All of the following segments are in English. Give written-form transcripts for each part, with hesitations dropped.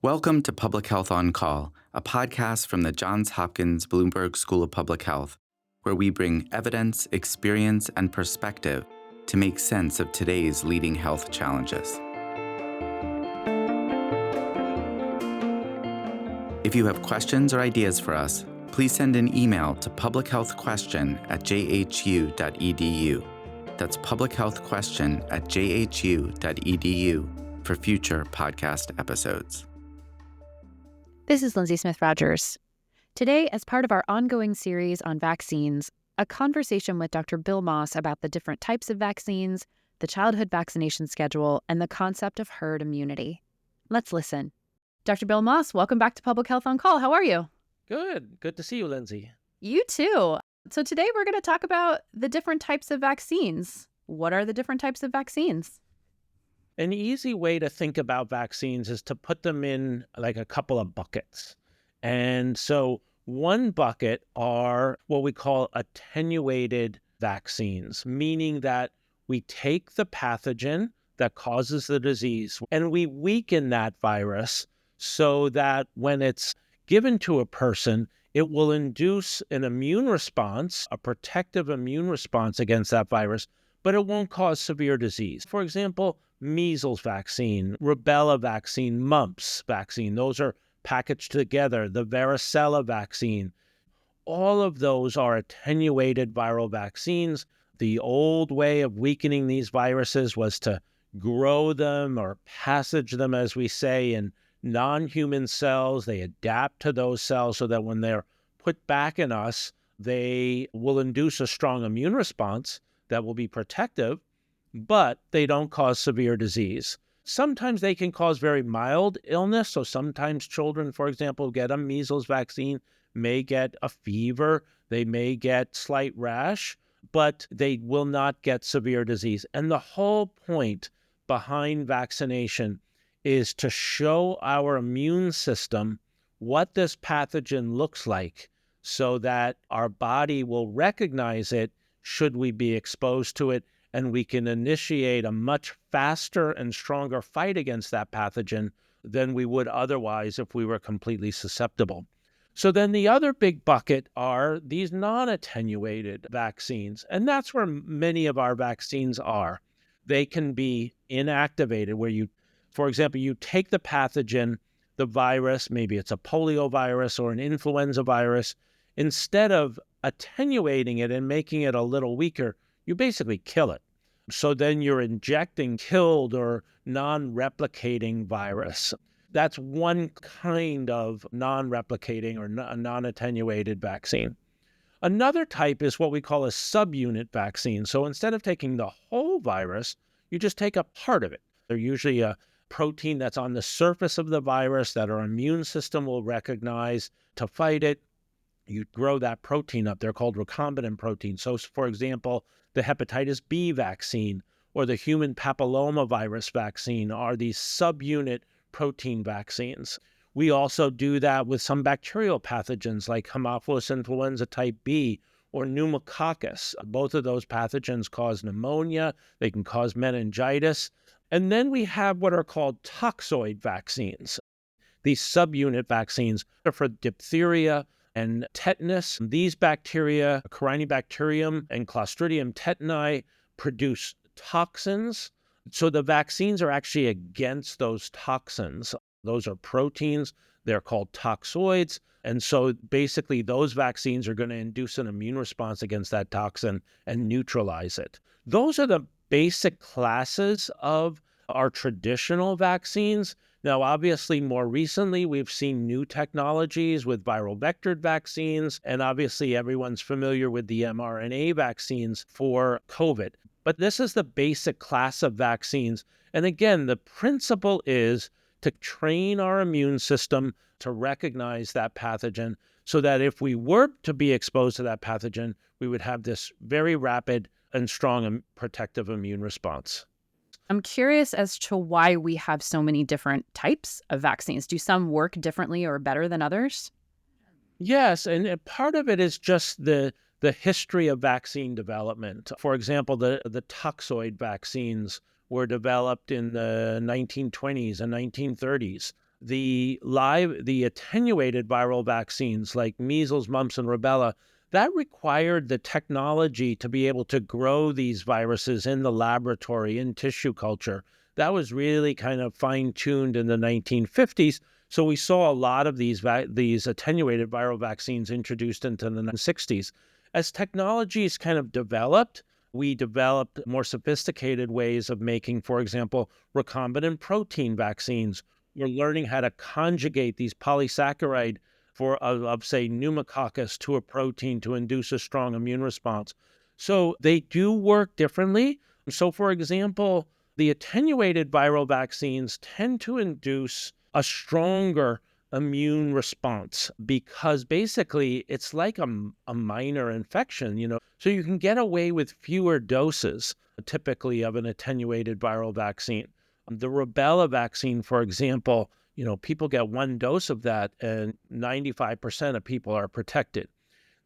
Welcome to Public Health on Call, a podcast from the Johns Hopkins Bloomberg School of Public Health, where we bring evidence, experience, and perspective to make sense of today's leading health challenges. If you have questions or ideas for us, please send an email to publichealthquestion@jhu.edu. That's publichealthquestion@jhu.edu for future podcast episodes. This is Lindsay Smith Rogers. Today, as part of our ongoing series on vaccines, a conversation with Dr. Bill Moss about the different types of vaccines, the childhood vaccination schedule, and the concept of herd immunity. Let's listen. Dr. Bill Moss, welcome back to Public Health on Call. How are you? Good. Good to see you, Lindsay. You too. So today we're going to talk about the different types of vaccines. What are the different types of vaccines? An easy way to think about vaccines is to put them in like a couple of buckets. And so one bucket are what we call attenuated vaccines, meaning that we take the pathogen that causes the disease and we weaken that virus so that when it's given to a person, it will induce an immune response, a protective immune response against that virus, but it won't cause severe disease. For example, measles vaccine, rubella vaccine, mumps vaccine, those are packaged together, the varicella vaccine. All of those are attenuated viral vaccines. The old way of weakening these viruses was to grow them or passage them, as we say, in non-human cells. They adapt to those cells so that when they're put back in us, they will induce a strong immune response that will be protective, but they don't cause severe disease. Sometimes they can cause very mild illness. So sometimes children, for example, who get a measles vaccine may get a fever, they may get slight rash, but they will not get severe disease. And the whole point behind vaccination is to show our immune system what this pathogen looks like so that our body will recognize it should we be exposed to it, and we can initiate a much faster and stronger fight against that pathogen than we would otherwise if we were completely susceptible. So then the other big bucket are these non-attenuated vaccines, and that's where many of our vaccines are. They can be inactivated, where you, for example, you take the pathogen, the virus, maybe it's a polio virus or an influenza virus, instead of attenuating it and making it a little weaker, you basically kill it. So then you're injecting killed or non-replicating virus. That's one kind of non-replicating or non-attenuated vaccine. Another type is what we call a subunit vaccine. So instead of taking the whole virus, you just take a part of it. They're usually a protein that's on the surface of the virus that our immune system will recognize to fight it. You grow that protein up. They're called recombinant proteins. So, for example, the hepatitis B vaccine or the human papillomavirus vaccine are these subunit protein vaccines. We also do that with some bacterial pathogens like Haemophilus influenza type B or pneumococcus. Both of those pathogens cause pneumonia. They can cause meningitis. And then we have what are called toxoid vaccines. These subunit vaccines are for diphtheria and tetanus. These bacteria, Corynebacterium and Clostridium tetani, produce toxins. So the vaccines are actually against those toxins. Those are proteins. They're called toxoids. And so basically those vaccines are going to induce an immune response against that toxin and neutralize it. Those are the basic classes of our traditional vaccines. Now, obviously, more recently, we've seen new technologies with viral vectored vaccines, and obviously everyone's familiar with the mRNA vaccines for COVID. But this is the basic class of vaccines. And again, the principle is to train our immune system to recognize that pathogen so that if we were to be exposed to that pathogen, we would have this very rapid and strong protective immune response. I'm curious as to why we have so many different types of vaccines. Do some work differently or better than others? Yes, and part of it is just the history of vaccine development. For example, the toxoid vaccines were developed in the 1920s and 1930s. the attenuated viral vaccines like measles, mumps, and rubella, that required the technology to be able to grow these viruses in the laboratory, in tissue culture. That was really kind of fine-tuned in the 1950s. So we saw a lot of these attenuated viral vaccines introduced into the 1960s. As technologies kind of developed, we developed more sophisticated ways of making, for example, recombinant protein vaccines. We're learning how to conjugate these polysaccharide of say, pneumococcus to a protein to induce a strong immune response. So they do work differently. So, for example, the attenuated viral vaccines tend to induce a stronger immune response because basically it's like a minor infection. So you can get away with fewer doses typically of an attenuated viral vaccine. The rubella vaccine, for example, people get one dose of that and 95% of people are protected.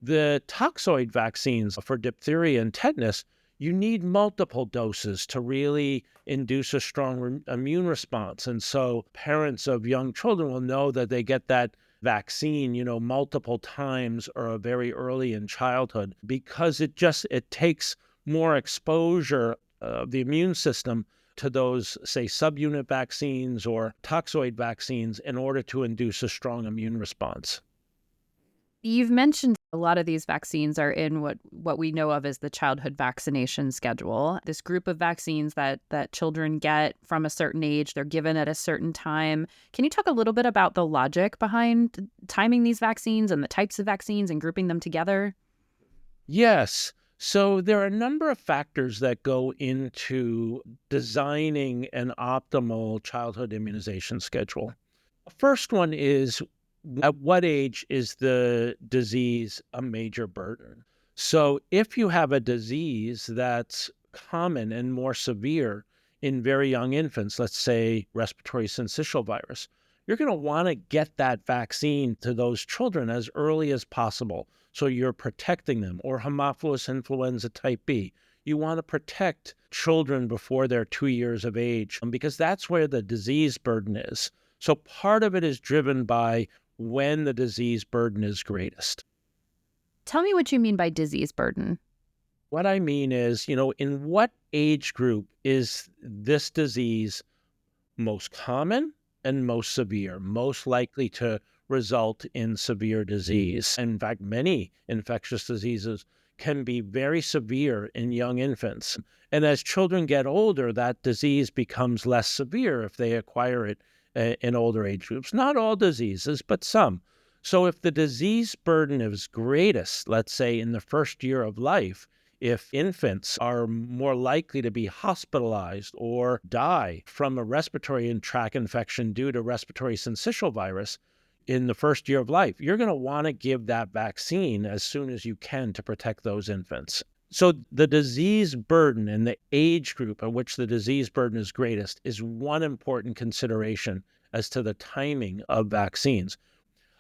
The toxoid vaccines for diphtheria and tetanus, you need multiple doses to really induce a strong immune response. And so parents of young children will know that they get that vaccine, multiple times or very early in childhood because it takes more exposure of the immune system to those, say, subunit vaccines or toxoid vaccines in order to induce a strong immune response. You've mentioned a lot of these vaccines are in what we know of as the childhood vaccination schedule, this group of vaccines that children get from a certain age, they're given at a certain time. Can you talk a little bit about the logic behind timing these vaccines and the types of vaccines and grouping them together? Yes. So there are a number of factors that go into designing an optimal childhood immunization schedule. The first one is, at what age is the disease a major burden? So if you have a disease that's common and more severe in very young infants, let's say respiratory syncytial virus, you're going to want to get that vaccine to those children as early as possible. So you're protecting them. Or Haemophilus influenza type B. You want to protect children before they're 2 years of age because that's where the disease burden is. So part of it is driven by when the disease burden is greatest. Tell me what you mean by disease burden. What I mean is, in what age group is this disease most common and most severe, most likely to result in severe disease? In fact, many infectious diseases can be very severe in young infants. And as children get older, that disease becomes less severe if they acquire it in older age groups. Not all diseases, but some. So if the disease burden is greatest, let's say in the first year of life, if infants are more likely to be hospitalized or die from a respiratory tract infection due to respiratory syncytial virus in the first year of life, you're going to want to give that vaccine as soon as you can to protect those infants. So the disease burden and the age group at which the disease burden is greatest is one important consideration as to the timing of vaccines.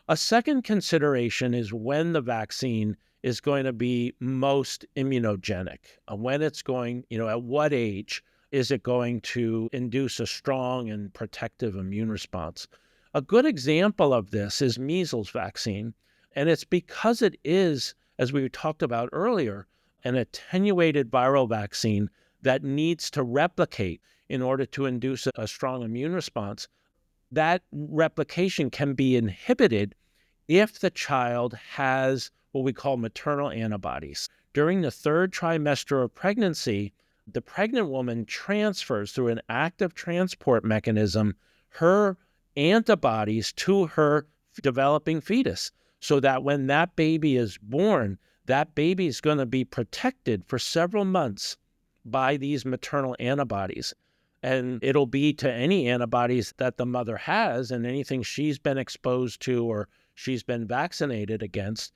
A second consideration is when the vaccine is going to be most immunogenic, when it's going, at what age is it going to induce a strong and protective immune response. A good example of this is measles vaccine, and it's because it is, as we talked about earlier, an attenuated viral vaccine that needs to replicate in order to induce a strong immune response. That replication can be inhibited if the child has what we call maternal antibodies. During the third trimester of pregnancy, the pregnant woman transfers through an active transport mechanism her antibodies to her developing fetus, so that when that baby is born, that baby is going to be protected for several months by these maternal antibodies. And it'll be to any antibodies that the mother has and anything she's been exposed to or she's been vaccinated against.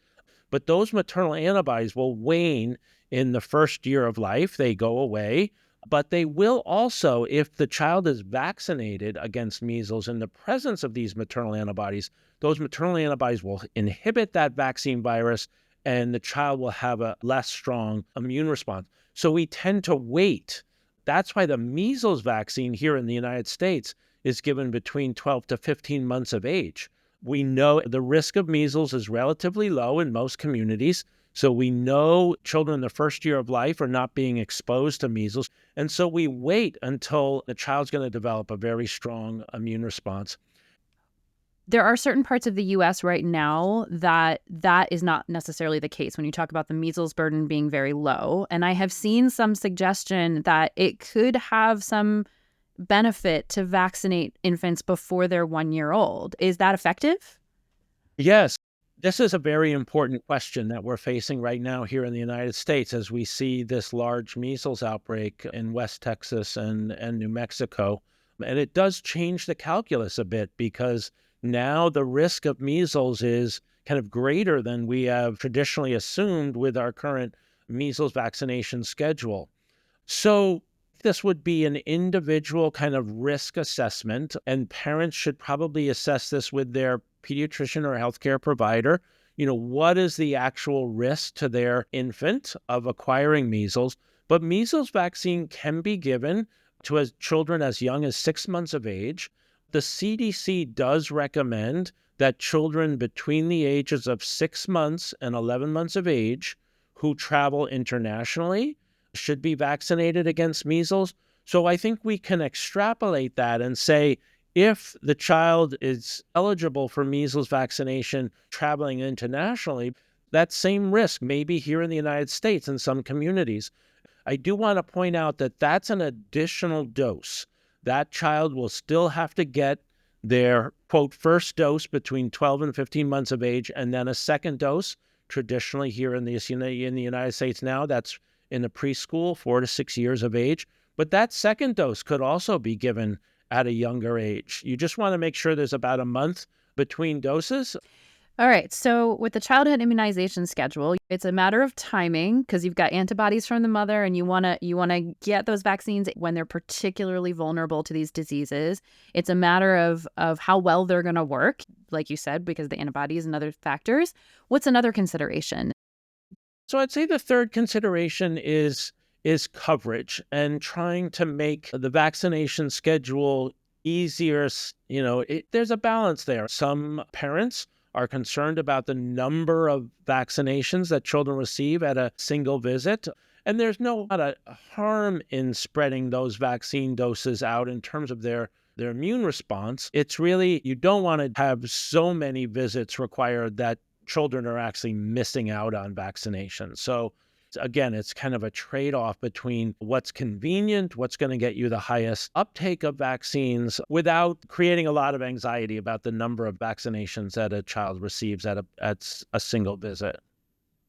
But those maternal antibodies will wane in the first year of life. They go away. But they will also, if the child is vaccinated against measles in the presence of these maternal antibodies, those maternal antibodies will inhibit that vaccine virus and the child will have a less strong immune response. So we tend to wait. That's why the measles vaccine here in the United States is given between 12 to 15 months of age. We know the risk of measles is relatively low in most communities. So we know children in the first year of life are not being exposed to measles. And so we wait until the child's going to develop a very strong immune response. There are certain parts of the U.S. right now that is not necessarily the case when you talk about the measles burden being very low. And I have seen some suggestion that it could have some benefit to vaccinate infants before they're 1 year old. Is that effective? Yes, this is a very important question that we're facing right now here in the United States as we see this large measles outbreak in West Texas and New Mexico. And it does change the calculus a bit because now the risk of measles is kind of greater than we have traditionally assumed with our current measles vaccination schedule. So this would be an individual kind of risk assessment, and parents should probably assess this with their pediatrician or healthcare provider. What is the actual risk to their infant of acquiring measles? But measles vaccine can be given to children as young as 6 months of age. The CDC does recommend that children between the ages of 6 months and 11 months of age who travel internationally should be vaccinated against measles. So I think we can extrapolate that and say, if the child is eligible for measles vaccination traveling internationally, that same risk may be here in the United States in some communities. I do want to point out that that's an additional dose. That child will still have to get their, quote, first dose between 12 and 15 months of age, and then a second dose. Traditionally here in the United States now, that's in the preschool, 4 to 6 years of age. But that second dose could also be given at a younger age. You just want to make sure there's about a month between doses. All right. So with the childhood immunization schedule, it's a matter of timing because you've got antibodies from the mother and you want to get those vaccines when they're particularly vulnerable to these diseases. It's a matter of how well they're going to work, like you said, because the antibodies and other factors. What's another consideration? So I'd say the third consideration is coverage and trying to make the vaccination schedule easier. There's a balance there. Some parents are concerned about the number of vaccinations that children receive at a single visit. And there's no lot of harm in spreading those vaccine doses out in terms of their immune response. It's really, you don't want to have so many visits required that children are actually missing out on vaccination. So again, it's kind of a trade-off between what's convenient, what's going to get you the highest uptake of vaccines without creating a lot of anxiety about the number of vaccinations that a child receives at a single visit.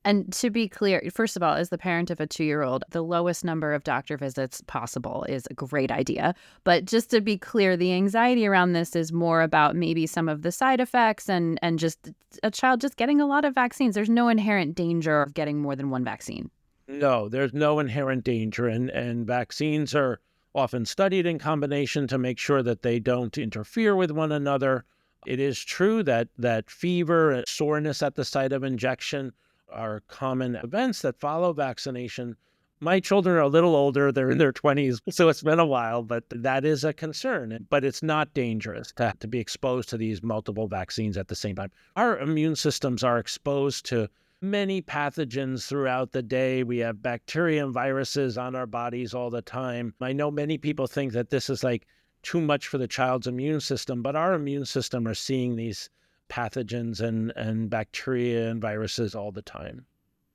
And to be clear, first of all, as the parent of a 2-year-old, the lowest number of doctor visits possible is a great idea. But just to be clear, the anxiety around this is more about maybe some of the side effects and just a child just getting a lot of vaccines. There's no inherent danger of getting more than one vaccine. No, there's no inherent danger. And vaccines are often studied in combination to make sure that they don't interfere with one another. It is true that fever and soreness at the site of injection are common events that follow vaccination. My children are a little older. They're in their 20s, so it's been a while, but that is a concern. But it's not dangerous to be exposed to these multiple vaccines at the same time. Our immune systems are exposed to many pathogens throughout the day. We have bacteria and viruses on our bodies all the time. I know many people think that this is like too much for the child's immune system, but our immune system are seeing these pathogens and bacteria and viruses all the time.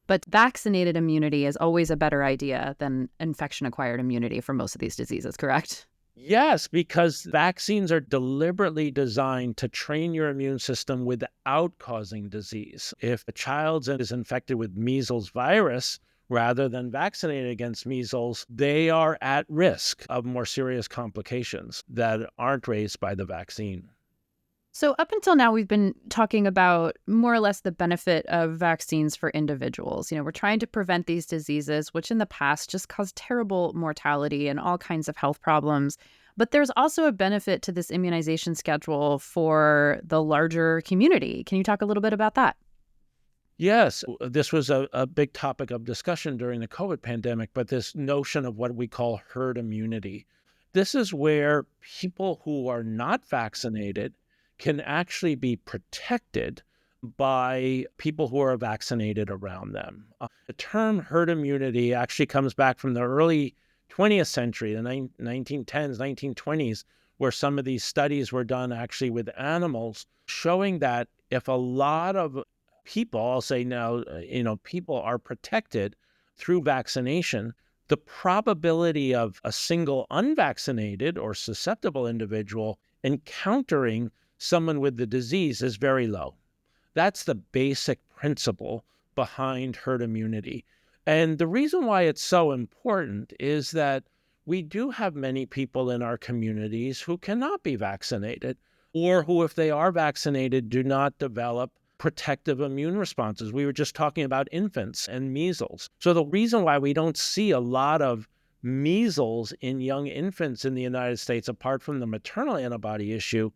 But vaccinated immunity is always a better idea than infection-acquired immunity for most of these diseases, correct? Yes, because vaccines are deliberately designed to train your immune system without causing disease. If a child is infected with measles virus, rather than vaccinated against measles, they are at risk of more serious complications that aren't raised by the vaccine. So up until now, we've been talking about more or less the benefit of vaccines for individuals. We're trying to prevent these diseases, which in the past just caused terrible mortality and all kinds of health problems. But there's also a benefit to this immunization schedule for the larger community. Can you talk a little bit about that? Yes, this was a big topic of discussion during the COVID pandemic, but this notion of what we call herd immunity. this is where people who are not vaccinated can actually be protected by people who are vaccinated around them. The term herd immunity actually comes back from the early 20th century, the 1910s, 1920s, where some of these studies were done actually with animals, showing that if a lot of people, I'll say now, people are protected through vaccination, the probability of a single unvaccinated or susceptible individual encountering someone with the disease is very low. That's the basic principle behind herd immunity. And the reason why it's so important is that we do have many people in our communities who cannot be vaccinated, or who, if they are vaccinated, do not develop protective immune responses. We were just talking about infants and measles. So the reason why we don't see a lot of measles in young infants in the United States, apart from the maternal antibody issue,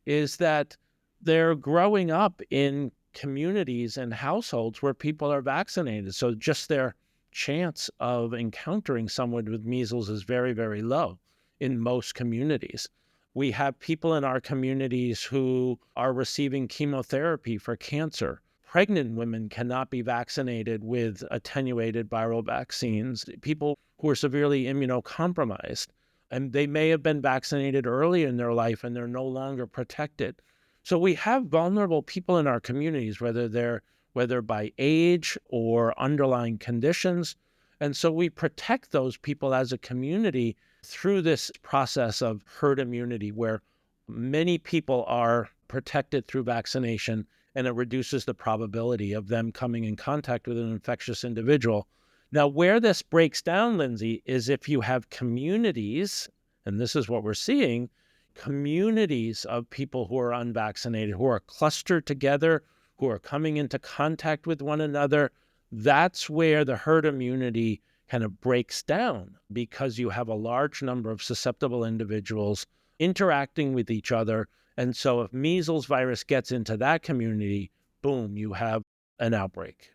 is that they're growing up in communities and households where people are vaccinated. So just their chance of encountering someone with measles is very, very low in most communities. We have people in our communities who are receiving chemotherapy for cancer. Pregnant women cannot be vaccinated with attenuated viral vaccines. People who are severely immunocompromised, and they may have been vaccinated early in their life and they're no longer protected. So we have vulnerable people in our communities, whether by age or underlying conditions. And so we protect those people as a community through this process of herd immunity, where many people are protected through vaccination, and it reduces the probability of them coming in contact with an infectious individual. Now, where this breaks down, Lindsay, is if you have communities, and this is what we're seeing, communities of people who are unvaccinated, who are clustered together, who are coming into contact with one another, that's where the herd immunity kind of breaks down, because you have a large number of susceptible individuals interacting with each other. And so if measles virus gets into that community, boom, you have an outbreak.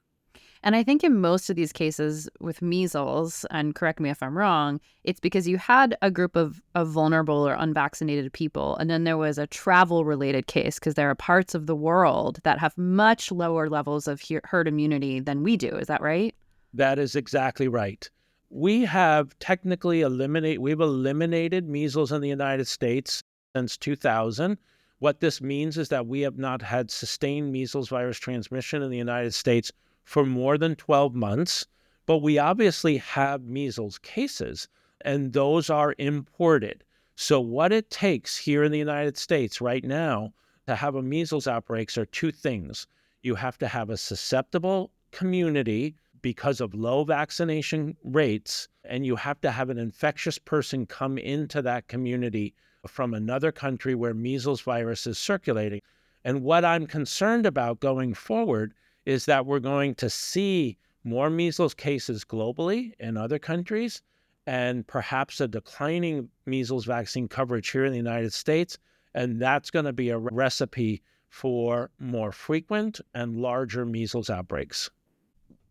And I think in most of these cases with measles, and correct me if I'm wrong, it's because you had a group of vulnerable or unvaccinated people, and then there was a travel-related case, because there are parts of the world that have much lower levels of herd immunity than we do. Is that right? That is exactly right. We have technically eliminated measles in the United States since 2000. What this means is that we have not had sustained measles virus transmission in the United States for more than 12 months, but we obviously have measles cases, and those are imported. So what it takes here in the United States right now to have a measles outbreak are two things. You have to have a susceptible community because of low vaccination rates, and you have to have an infectious person come into that community from another country where measles virus is circulating. And what I'm concerned about going forward is that we're going to see more measles cases globally in other countries, and perhaps a declining measles vaccine coverage here in the United States. And that's going to be a recipe for more frequent and larger measles outbreaks.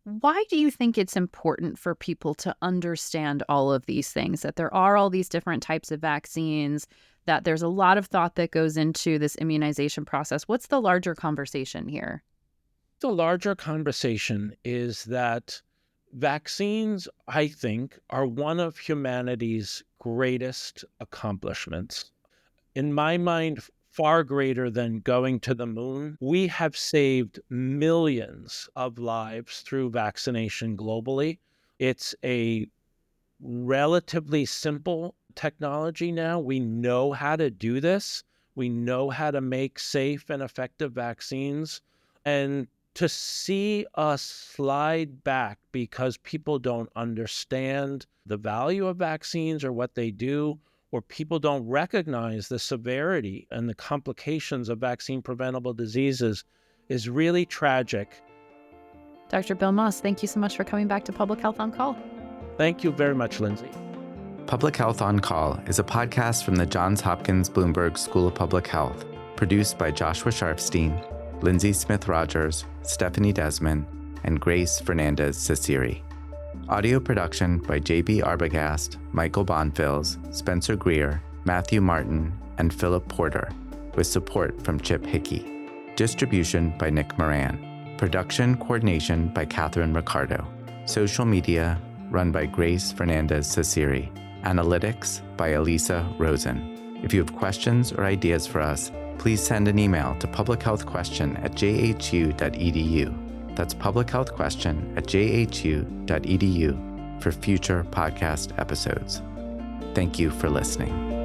Why do you think it's important for people to understand all of these things, that there are all these different types of vaccines, that there's a lot of thought that goes into this immunization process? What's the larger conversation here? The larger conversation is that vaccines, I think, are one of humanity's greatest accomplishments. In my mind, far greater than going to the moon. We have saved millions of lives through vaccination globally. It's a relatively simple technology now. We know how to do this. We know how to make safe and effective vaccines. And to see us slide back because people don't understand the value of vaccines or what they do, or people don't recognize the severity and the complications of vaccine-preventable diseases is really tragic. Dr. Bill Moss, thank you so much for coming back to Public Health on Call. Thank you very much, Lindsay. Public Health on Call is a podcast from the Johns Hopkins Bloomberg School of Public Health, produced by Joshua Sharfstein, Lindsay Smith Rogers, Stephanie Desmond, and Grace Fernandez-Cesiri. Audio production by J.B. Arbogast, Michael Bonfils, Spencer Greer, Matthew Martin, and Philip Porter, with support from Chip Hickey. Distribution by Nick Moran. Production coordination by Catherine Ricardo. Social media run by Grace Fernandez-Sasiri. Analytics by Elisa Rosen. If you have questions or ideas for us, please send an email to publichealthquestion@jhu.edu. That's publichealthquestion@jhu.edu for future podcast episodes. Thank you for listening.